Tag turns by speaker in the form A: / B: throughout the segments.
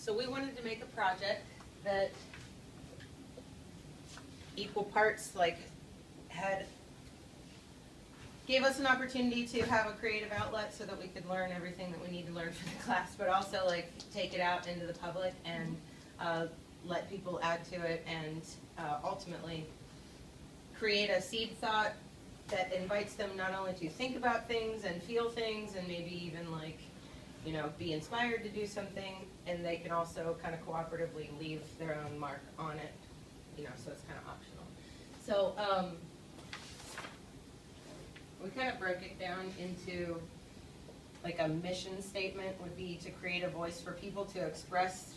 A: So we wanted to make a project that equal parts gave us an opportunity to have a creative outlet so that we could learn everything that we need to learn for the class, but also take it out into the public and let people add to it, and ultimately create a seed thought that invites them not only to think about things and feel things and maybe even be inspired to do something, and they can also kind of cooperatively leave their own mark on it, so it's kind of optional. So we kind of broke it down into a mission statement would be to create a voice for people to express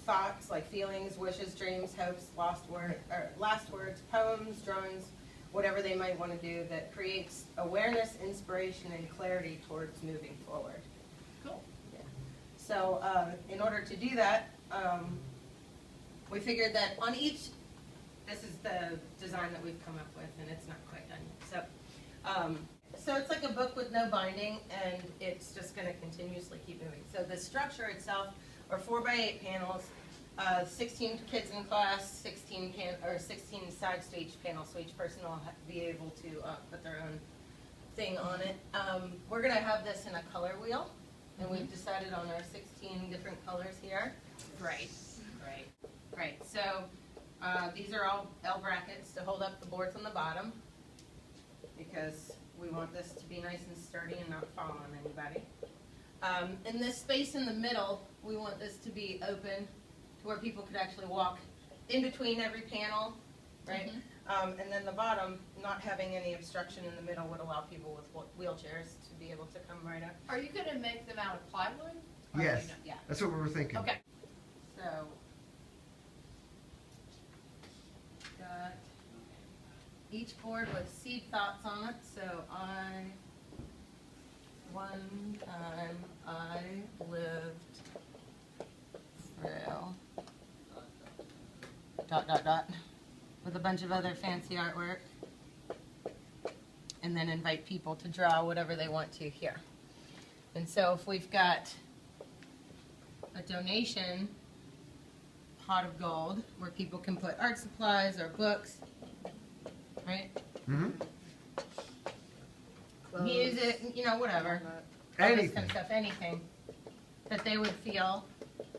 A: thoughts, like feelings, wishes, dreams, hopes, last words, poems, drawings, whatever they might want to do that creates awareness, inspiration, and clarity towards moving forward.
B: Cool.
A: Yeah. So in order to do that, we figured that on each, this is the design that we've come up with, and it's not quite done yet. So it's like a book with no binding, and it's just going to continuously keep moving. So the structure itself are 4x8 panels, 16 kids in class, 16 sides to each panel, so each person will be able to put their own thing on it. We're going to have this in a color wheel, and we've decided on our 16 different colors here.
B: Right.
A: So these are all L brackets to hold up the boards on the bottom, because we want this to be nice and sturdy and not fall on anybody. In this space in the middle, we want this to be open to where people could actually walk in between every panel, right? And then the bottom, not having any obstruction in the middle, would allow people with wheelchairs to be able to come right up.
B: Are you going to make them out of plywood?
C: Yes,
A: Yeah.
C: that's what we were thinking.
B: Okay.
A: So, got each board with seed thoughts on it. So one time I lived frail, ... with a bunch of other fancy artwork, and then invite people to draw whatever they want to here. And so if we've got a donation pot of gold where people can put art supplies or books, right?
C: Mm-hmm.
A: Music, whatever. All this kind of stuff, anything that they would feel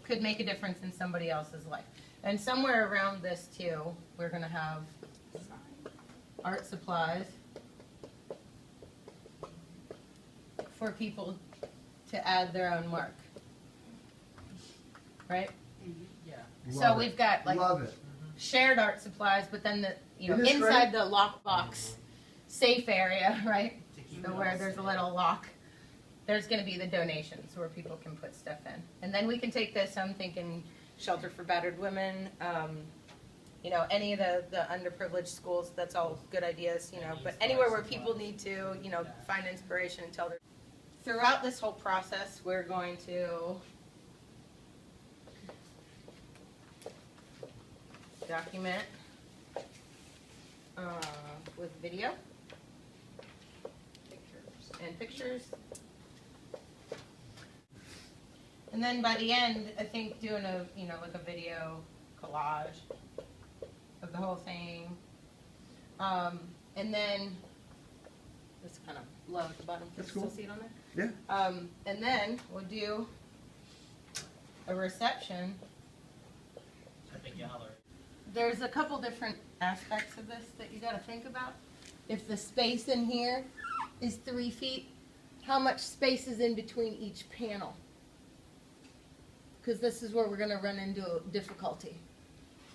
A: could make a difference in somebody else's life. And somewhere around this too, we're going to have art supplies for people to add their own mark, right?
B: Yeah.
A: So we've got
C: Love it.
A: shared art supplies, but then
C: Isn't this
A: inside
C: great?
A: the lockbox safe area, right? So where there's a little lock, there's going to be the donations where people can put stuff in. And then we can take this, I'm thinking shelter for battered women, any of the underprivileged schools, that's all good ideas, but anywhere where people need to, find inspiration and tell their... Throughout this whole process, we're going to document with video and pictures. And then by the end, I think doing a video collage of the whole thing. And then this kind of low at the bottom. Can you still see it on there?
C: Yeah.
A: And then we'll do a reception.
D: At the gallery.
A: There's a couple different aspects of this that you got to think about. If the space in here is 3 feet, how much space is in between each panel? Because this is where we're going to run into difficulty.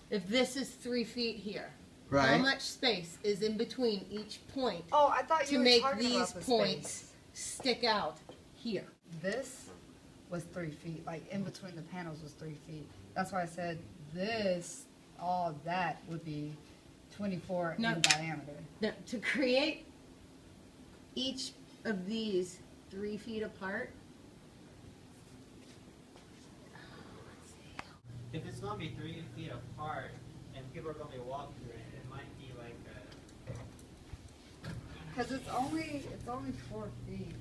A: If this is 3 feet here, how
C: Right.
A: much space is in between each point
E: Oh, I thought
A: to
E: you were
A: make
E: talking
A: these
E: about the
A: points
E: space.
A: stick out here?
E: This was 3 feet, like in between the panels was 3 feet. That's why I said this, all of that would be 24
A: No.
E: in diameter.
A: Now, to create each of these 3 feet apart,
D: If it's gonna be 3 feet apart and people are gonna be walking through it, it might be like a...
E: Because it's only 4 feet.